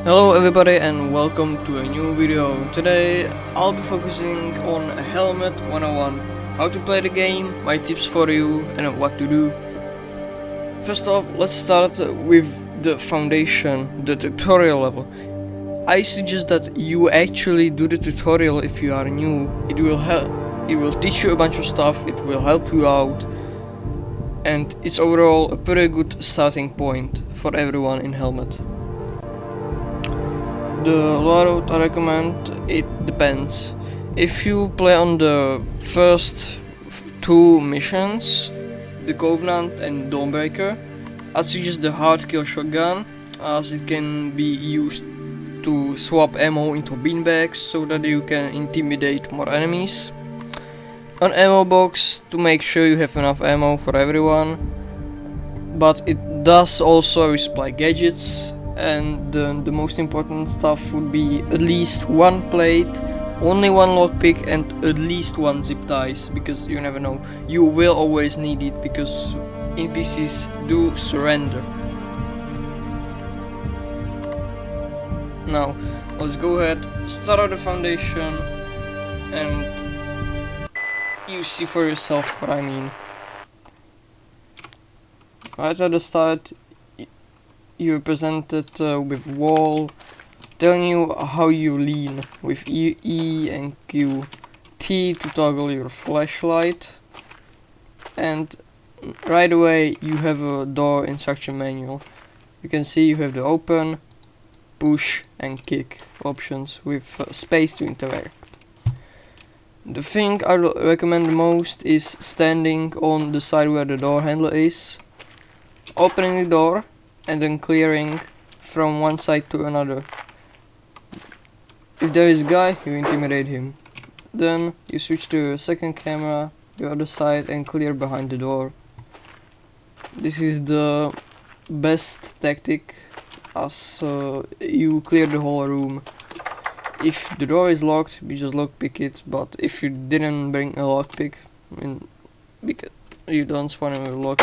Hello everybody and welcome to a new video. Today I'll be focusing on Hellmet 101, how to play the game, my tips for you and what to do. First off, let's start with the foundation, the tutorial level. I suggest that you actually do the tutorial if you are new. It will teach you a bunch of stuff, it will help you out, and it's overall a pretty good starting point for everyone in Hellmet. The loadout I recommend, it depends. If you play on the first two missions, the Covenant and Dawnbreaker, I'd suggest the hard kill shotgun, as it can be used to swap ammo into beanbags so that you can intimidate more enemies. An ammo box to make sure you have enough ammo for everyone, but it does also resupply gadgets. And the most important stuff would be at least one plate, only one lockpick, and at least one zip ties, because you never know, you will always need it because NPCs do surrender. Now let's go ahead, start out the foundation, and you see for yourself what I mean. Right at the start, you're presented with wall telling you how you lean with E and Q, T to toggle your flashlight, and right away you have a door instruction manual. You can see you have the open, push and kick options with space to interact. The thing I recommend the most is standing on the side where the door handle is, opening the door and then clearing from one side to another. If there is a guy, you intimidate him. Then you switch to your second camera, the other side, and clear behind the door. This is the best tactic, as you clear the whole room. If the door is locked, you just lockpick it, but if you didn't bring a lockpick, because you don't spawn a lock,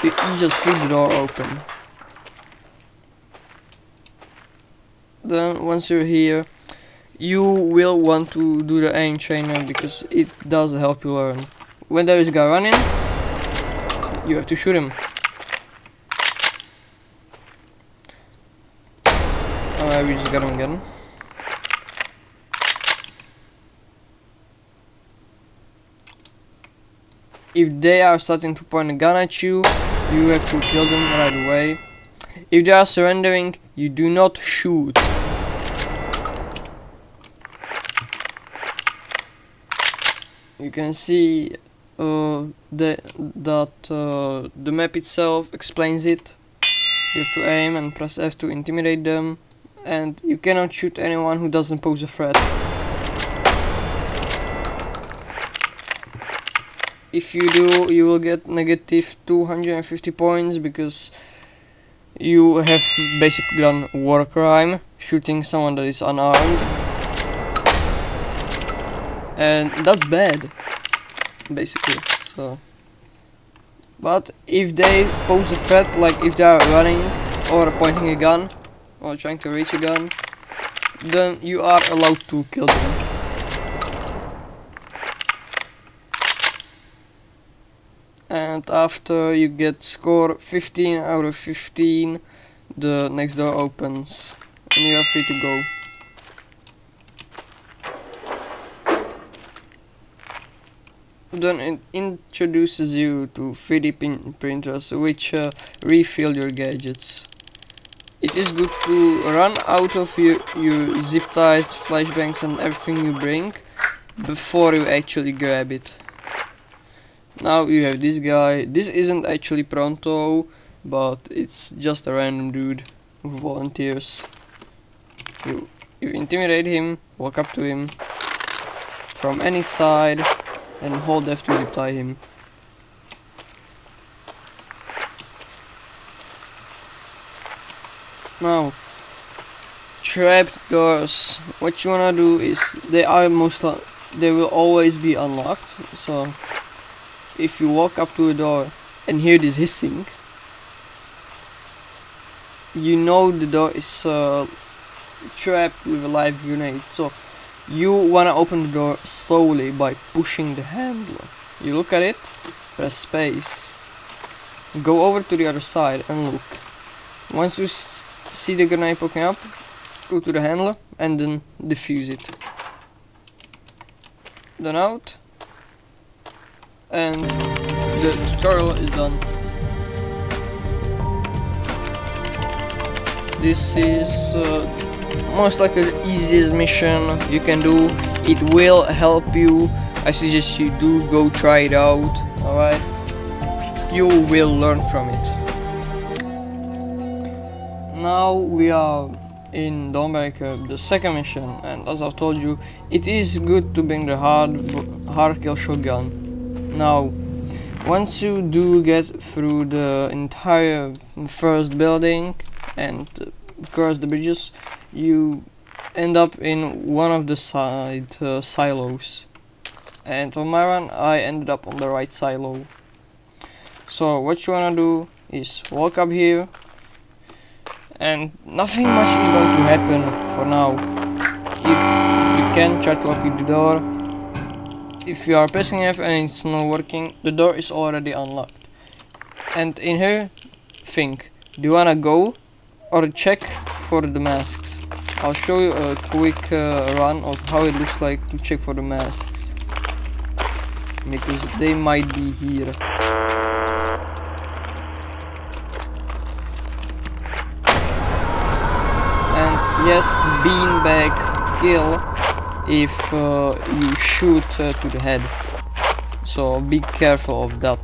you just keep the door open. Then once you're here, you will want to do the aim trainer because it does help you learn. When there is a guy running, you have to shoot him. Alright, we just got him again. If they are starting to point a gun at you, you have to kill them right away. If they are surrendering, you do not shoot. You can see that the map itself explains it. You have to aim and press F to intimidate them, and you cannot shoot anyone who doesn't pose a threat. If you do, you will get negative 250 points because you have basically done war crime, shooting someone that is unarmed, and that's bad, basically. So, but if they pose a threat, like if they are running or pointing a gun or trying to reach a gun, then you are allowed to kill them. And after you get score 15 out of 15, the next door opens and you are free to go. Then it introduces you to 3D printers, which refill your gadgets. It is good to run out of your zip ties, flashbangs and everything you bring before you actually grab it. Now you have this guy. This isn't actually Pronto, but it's just a random dude who volunteers. You intimidate him, walk up to him from any side and hold F to zip tie him. Now, trapped doors. What you wanna do is they will always be unlocked. So if you walk up to a door and hear this hissing, you know the door is trapped with a live grenade, so you wanna open the door slowly by pushing the handle. You look at it, press space, go over to the other side and look. Once you see the grenade poking up, go to the handle and then defuse it. Then out, and the tutorial is done. This is most likely the easiest mission you can do. It will help you. I suggest you do go try it out. Alright, you will learn from it. Now we are in Dawnbreaker, the second mission, and as I've told you, it is good to bring the hard kill shotgun. Now, once you do get through the entire first building and cross the bridges, you end up in one of the side silos. And on my run, I ended up on the right silo. So what you wanna do is walk up here, and nothing much is going to happen for now. You can try to open the door. If you are pressing F and it's not working, the door is already unlocked. And in here, think, do you wanna go or check for the masks? I'll show you a quick run of how it looks like to check for the masks, because they might be here. And yes, beanbags kill if you shoot to the head, so be careful of that.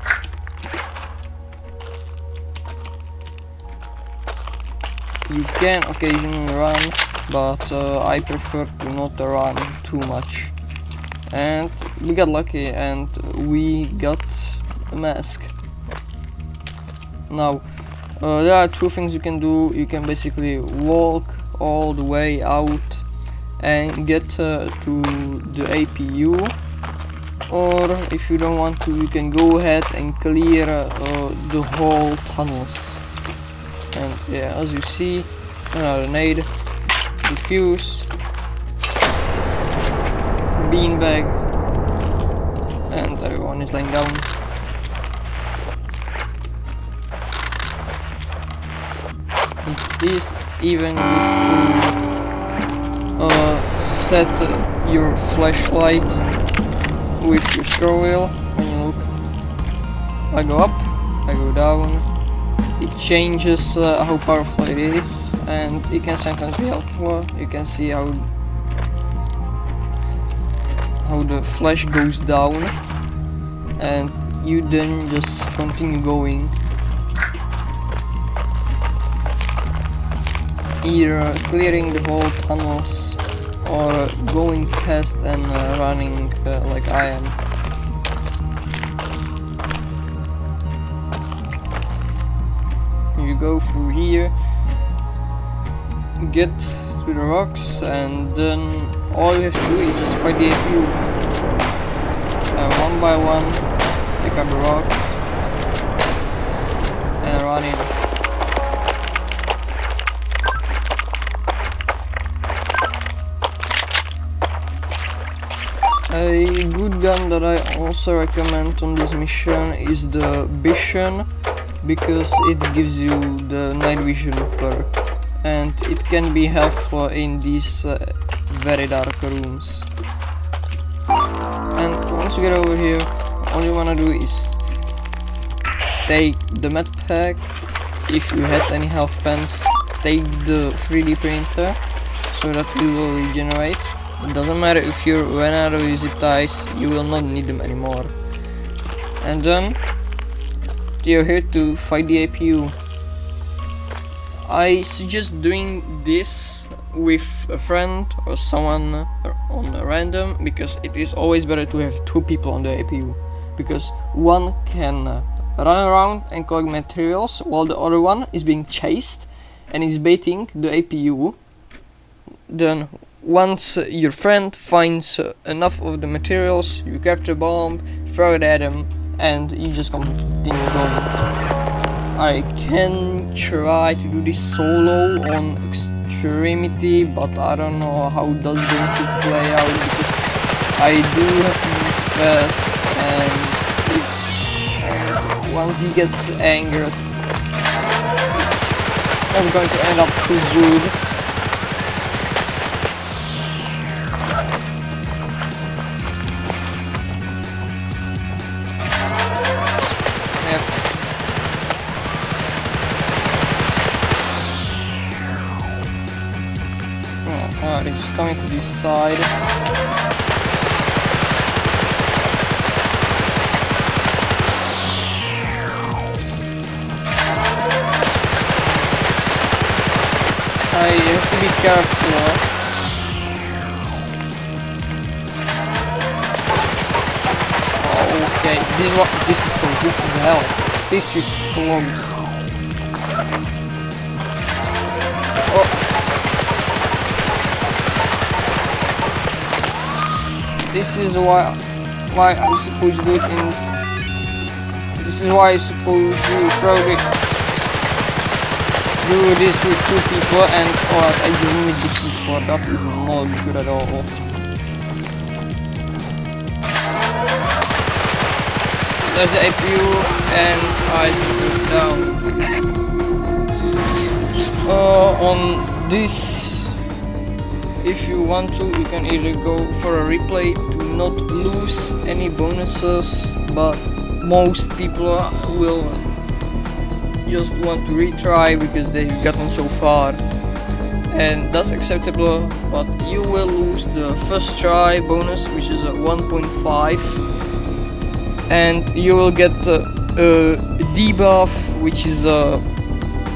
You can occasionally run, but I prefer to not run too much. And we got lucky and we got a mask. Now there are two things you can do. You can basically walk all the way out and get to the APU, or if you don't want to, you can go ahead and clear the whole tunnels. And yeah, as you see, another nade, defuse, beanbag, and everyone is laying down. It is even good to set your flashlight with your scroll wheel. When you look, I go up, I go down. It changes how powerful it is, and it can sometimes be helpful. You can see how the flash goes down, and you then just continue going, either clearing the whole tunnels or going past and running like I am. You go through here, get to the rocks, and then all you have to do is just fight the APU. One by one, take out the rocks and run in. A good gun that I also recommend on this mission is the Vision, because it gives you the night vision perk, and it can be helpful in these very dark rooms. And once you get over here, all you wanna do is take the med pack. If you had any health pens, take the 3D printer so that it will regenerate. It doesn't matter if you run out of your zip ties, you will not need them anymore. And then you're here to fight the APU. I suggest doing this with a friend or someone on a random, because it is always better to have two people on the APU, because one can run around and collect materials while the other one is being chased and is baiting the APU. Then once your friend finds enough of the materials, you capture a bomb, throw it at him, and you just continue going. I can try to do this solo on extremity, but I don't know how that's going to play out because I do have to move fast, and once he gets angered, it's not going to end up too good. Alright, he's coming to this side. I have to be careful. Oh, okay, this is close. This is hell. This is close. Oh. This is why I suppose to do it in. This is why I suppose to probably do this with 2 people, and I just missed the C4. That is not good at all. There's the APU, and I took it down. On this. If you want to, you can either go for a replay to not lose any bonuses, but most people will just want to retry because they've gotten so far, and that's acceptable, but you will lose the first try bonus, which is a 1.5, and you will get a debuff, which is a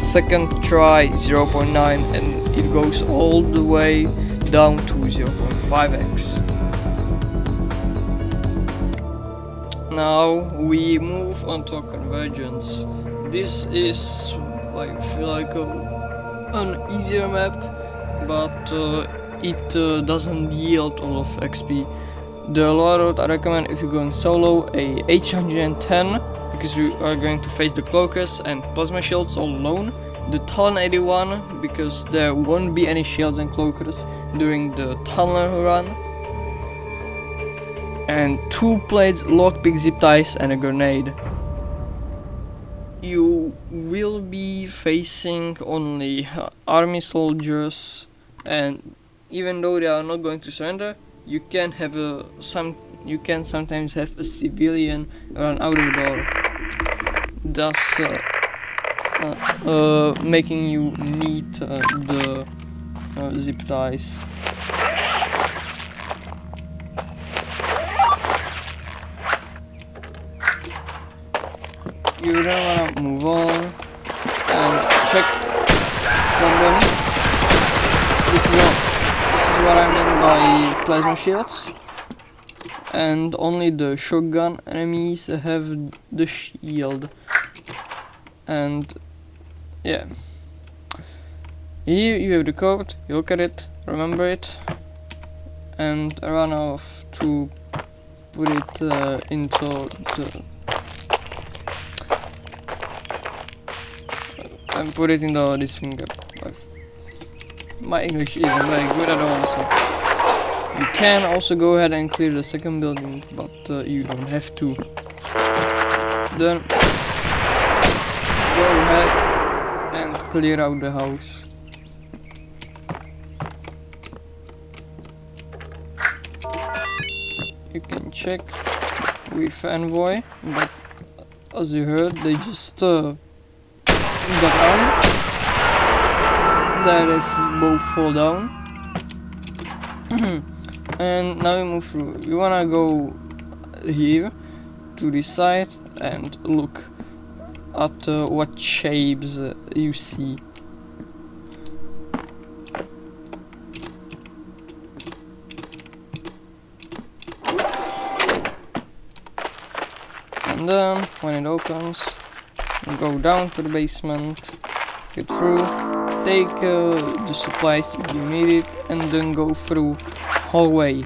second try 0.9, and it goes all the way down to 0.5x. Now we move on to a convergence. This is like feel like an easier map, but it doesn't yield a lot of XP. The loadout I recommend if you're going solo a H110, because you are going to face the cloakers and plasma shields all alone. The Talon 81, because there won't be any shields and cloakers during the tunnel run. And 2 plates, lockpick, zip ties, and a grenade. You will be facing only army soldiers, and even though they are not going to surrender, you can have sometimes have a civilian run out of the door. Thus making you need the zip ties. You then wanna move on and check from them. This is what I meant by plasma shields. And only the shotgun enemies have the shield. And yeah, here you have the code, you look at it, remember it, and run off to put it into the and put it in this finger. My English isn't very good at all, so you can also go ahead and clear the second building, but you don't have to. Then go ahead and clear out the house. You can check with Envoy, but as you heard, they just got down. There they both fall down. And now we move through. You wanna go here to this side and look at what shapes you see. And then when it opens, go down to the basement, get through, take the supplies if you need it, and then go through hallway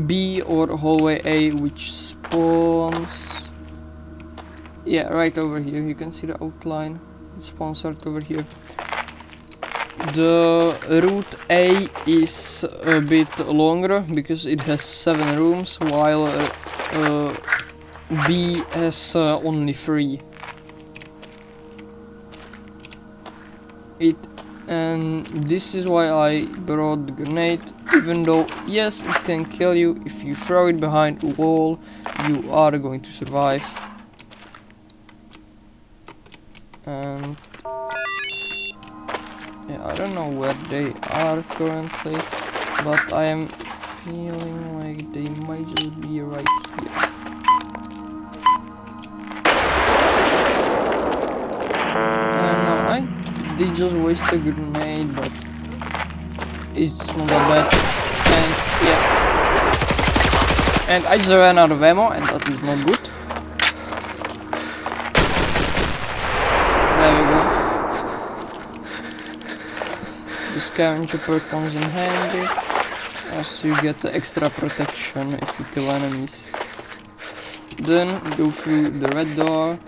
B or hallway A, which spawns Yeah, right over here. You can see the outline. It's sponsored over here. The route A is a bit longer because it has 7 rooms, while B has only 3. And this is why I brought the grenade, even though yes, it can kill you. If you throw it behind a wall, you are going to survive. And yeah, I don't know where they are currently, but I am feeling like they might just be right here. They just waste a grenade, but it's not that bad. And yeah, and I just ran out of ammo, and that is not good. There we go. The scavenger perk comes in handy, as you get the extra protection if you kill enemies. Then go through the red door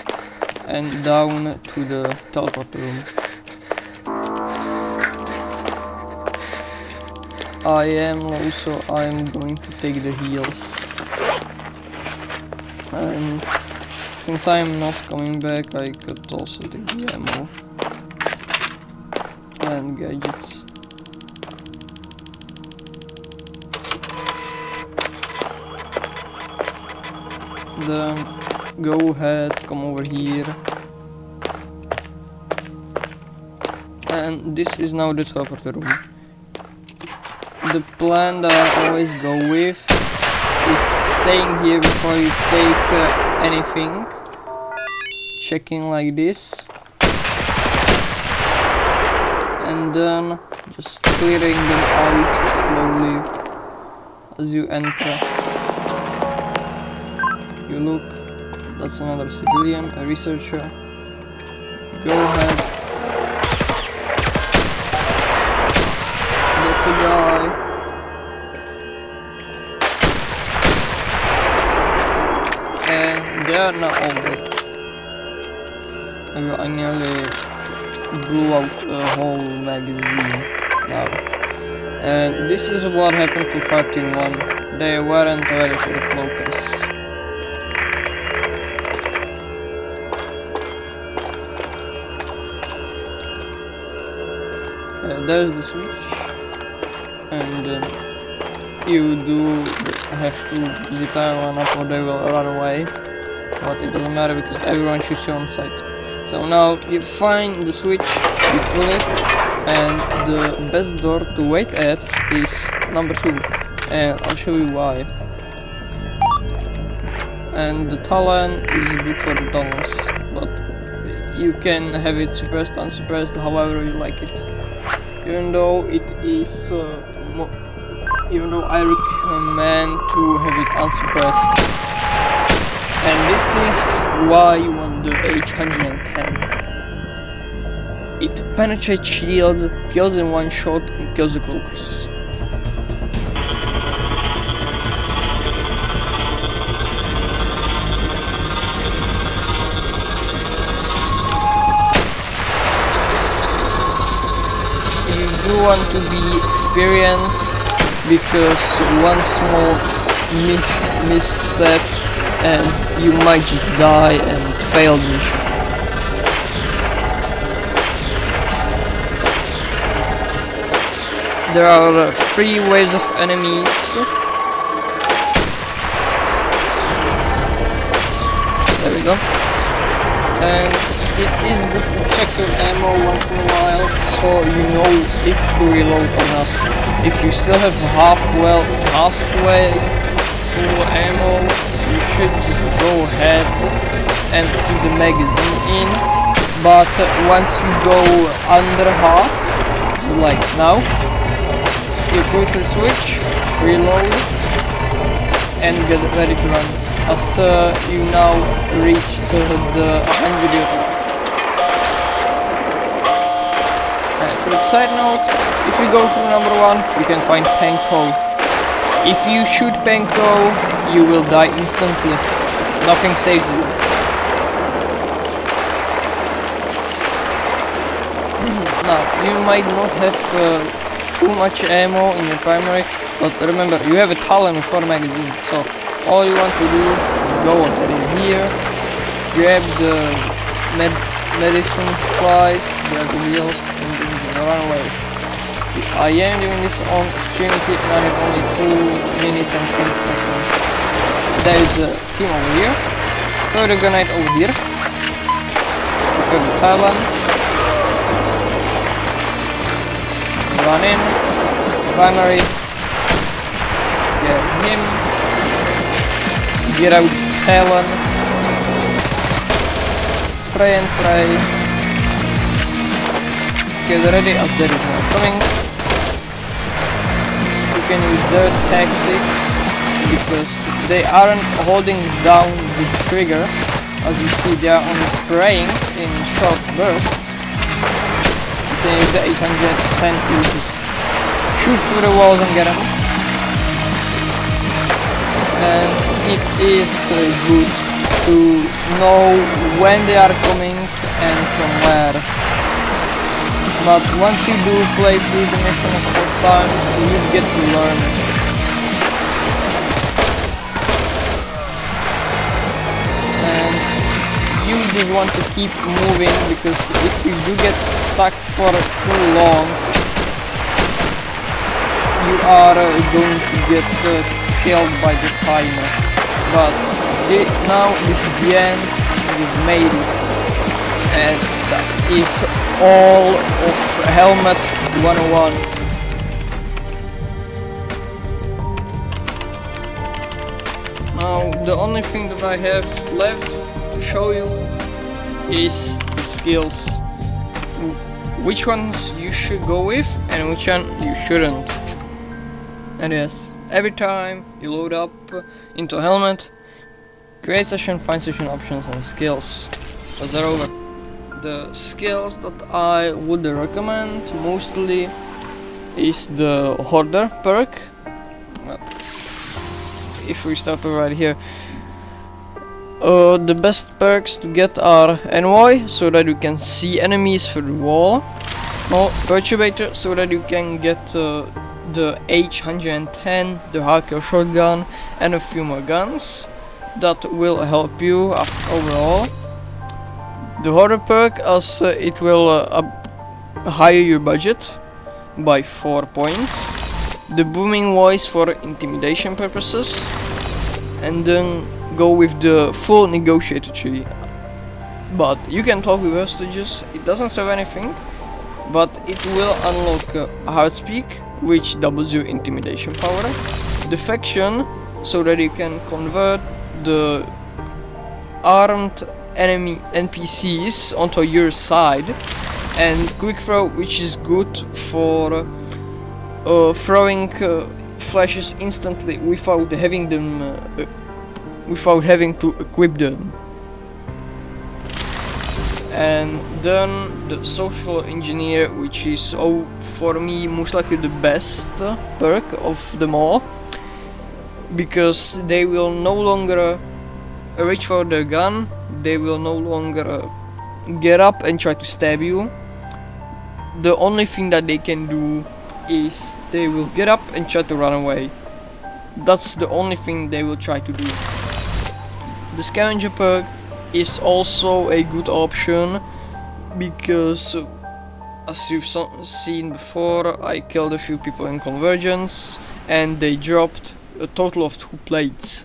and down to the teleport room. I am going to take the heals, and since I am not coming back, I could also take the ammo and gadgets. Then go ahead, come over here, and this is now the teleport room. The plan that I always go with is staying here before you take anything, checking like this, and then just clearing them out slowly as you enter. You look, that's another civilian, a researcher. Go ahead. That's a guy. And they are not all dead. I nearly blew out a whole magazine now. And this is what happened to 13-1. They weren't ready for the cloakers. There's the switch, and you do have to zip everyone up or they will run away, but it doesn't matter because everyone shoots you on sight. So now you find the switch, you pull it, and the best door to wait at is number 2, and I'll show you why. And the talent is good for the tunnels, but you can have it suppressed, unsuppressed, however you like it. Even though it is, even though I recommend to have it unsuppressed. And this is why you want the H110. It penetrates shields, kills in one shot, and kills the cloakers. You want to be experienced, because one small misstep and you might just die and fail the mission. There are 3 waves of enemies. There we go. And it is good to check your ammo once in a while, so you know if to reload or not. If you still have halfway full ammo, you should just go ahead and put the magazine in. But once you go under half, just like now, you quickly switch, reload, and get ready to run. As you now reached the 100 units. Quick side note, if you go through number 1, you can find Panko. If you shoot Panko, you will die instantly. Nothing saves you. Now, you might not have too much ammo in your primary, but remember, you have a Talon with 4 magazines, so all you want to do is go in here, grab the medicine supplies, grab the heals, and then just run away. I am doing this on extremity and I have only 2 minutes and 10 seconds. There is a team over here. Throw the grenade over here. Take out the Talon. Run in. Primary. Get him. Get out Talon. Spray and pray. Get ready as there is more coming. You can use their tactics because they aren't holding down the trigger. As you see, they are only spraying in short bursts. You can use the 810 to just shoot through the walls and get them. And it is good to know when they are coming and from where. But once you do play through the mission a couple of times, you get to learn it. And you just want to keep moving, because if you do get stuck for too long, you are going to get killed by the timer. But now this is the end, you've made it. And that is all of Hellmet 101. Now the only thing that I have left to show you is the skills. Which ones you should go with and which one you shouldn't. And yes, every time you load up into Hellmet, create session, find session options and skills. Those are over. The skills that I would recommend mostly is the Hoarder perk. If we start right here, the best perks to get are Envoy, so that you can see enemies through the wall. Perturbator, so that you can get the H110, the hardcore shotgun, and a few more guns. That will help you overall. The Hoarder perk, as it will higher your budget by 4 points. The Booming Voice for intimidation purposes. And then go with the full negotiator tree. But you can talk with hostages, it doesn't serve anything. But it will unlock Heartspeak, which doubles your intimidation power. Defection, so that you can convert the armed enemy NPCs onto your side, and Quick Throw, which is good for throwing flashes instantly without having them without having to equip them. And then the Social Engineer, which is for me most likely the best perk of them all, because they will no longer reach for their gun. They will no longer get up and try to stab you. The only thing that they can do is they will get up and try to run away. That's the only thing they will try to do. The Scavenger perk is also a good option, because as you've seen before, I killed a few people in Convergence and they dropped a total of 2 plates.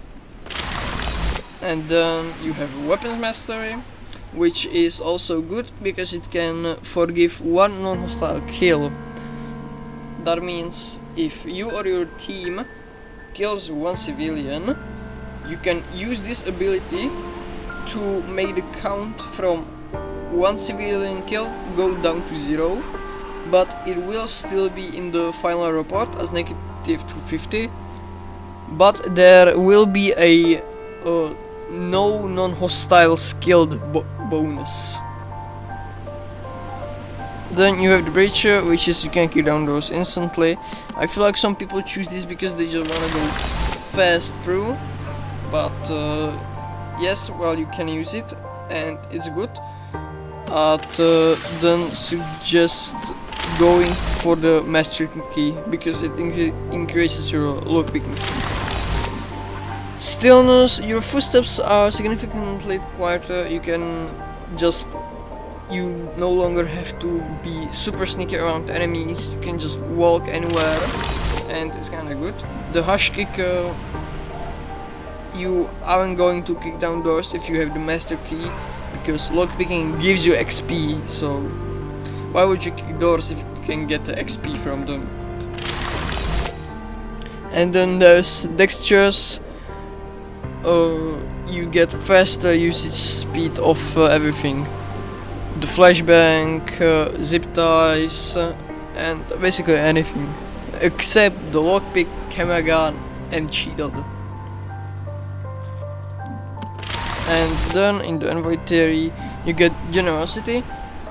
And then you have Weapons Mastery, which is also good because it can forgive 1 non-hostile kill. That means if you or your team kills 1 civilian, you can use this ability to make the count from 1 civilian kill go down to 0, but it will still be in the final report as -250, but there will be a no non-hostile skilled bonus. Then you have the Breacher, which is you can kill down doors instantly. I feel like some people choose this because they just want to go fast through, but yes, well, you can use it and it's good. then suggest going for the master key because it increases your lockpicking speed. Stillness, your footsteps are significantly quieter. You no longer have to be super sneaky around enemies. You can just walk anywhere, and it's kind of good. The hush kick, you aren't going to kick down doors if you have the master key, because lockpicking gives you XP, so why would you kick doors if you can get the XP from them? And then there's dexterous. You get faster usage speed of everything. The flashbang, zip ties, and basically anything. Except the lockpick, camera gun, and shield. And then in the inventory you get generosity,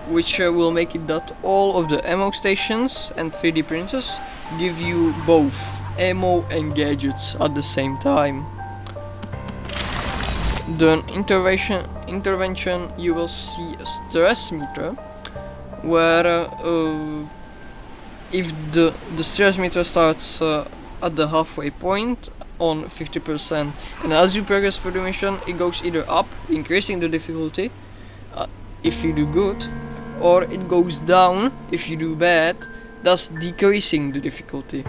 which will make it that all of the ammo stations and 3D printers give you both ammo and gadgets at the same time. Then intervention, you will see a stress meter, where if the stress meter starts at the halfway point on 50%, and as you progress through the mission it goes either up, increasing the difficulty if you do good, or it goes down if you do bad, thus decreasing the difficulty.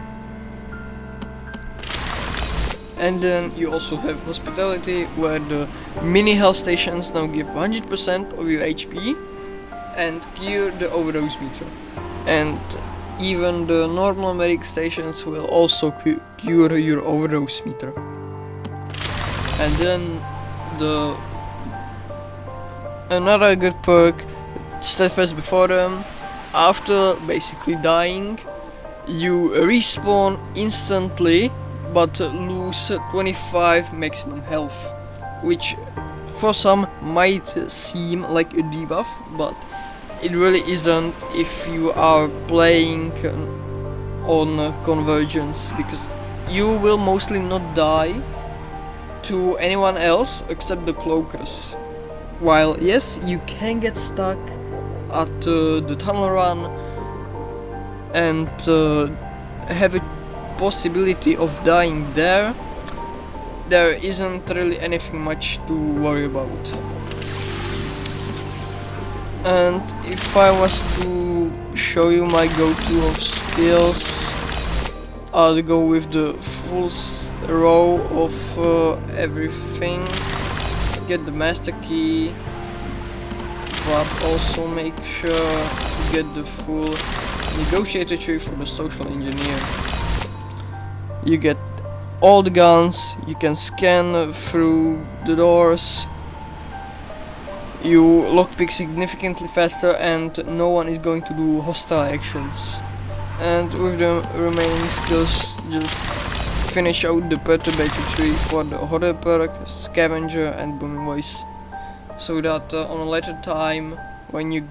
And then you also have hospitality, where the mini health stations now give 100% of your HP and cure the overdose meter. And even the normal medic stations will also cure your overdose meter. And then another good perk, Steadfast Before Them. After basically dying, you respawn instantly but lose 25 maximum health, which for some might seem like a debuff, but it really isn't if you are playing on convergence, because you will mostly not die to anyone else except the cloakers. While yes, you can get stuck at the tunnel run and have a possibility of dying there, there isn't really anything much to worry about. And if I was to show you my go-to of skills, I'll go with the full row of everything. Get the master key, but also make sure to get the full negotiator tree for the social engineer. You get all the guns, you can scan through the doors, you lockpick significantly faster, and no one is going to do hostile actions. And with the remaining skills, just finish out the perturbator tree for the horror perk, scavenger and booming voice, so that on a later time, when you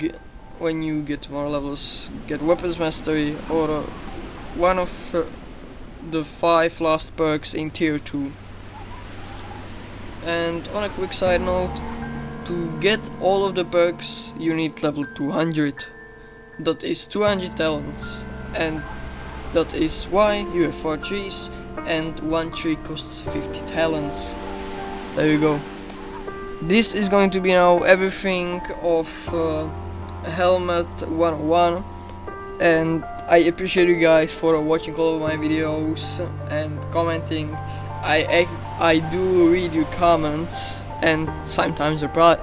get more levels, get weapons mastery or one of the 5 last perks in tier 2. And on a quick side note, to get all of the perks you need level 200. That is 200 talents, and that is why you have 4 trees and 1 tree costs 50 talents. There you go. This is going to be now everything of Hellmet 101, and I appreciate you guys for watching all of my videos and commenting. I do read your comments and sometimes reply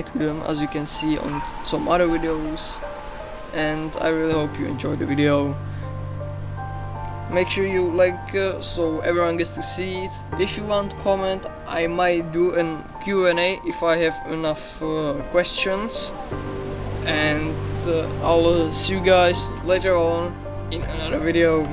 to them, as you can see on some other videos, and I really hope you enjoyed the video. Make sure you like so everyone gets to see it. If you want comment, I might do a Q&A if I have enough questions, and I'll see you guys later on in another video.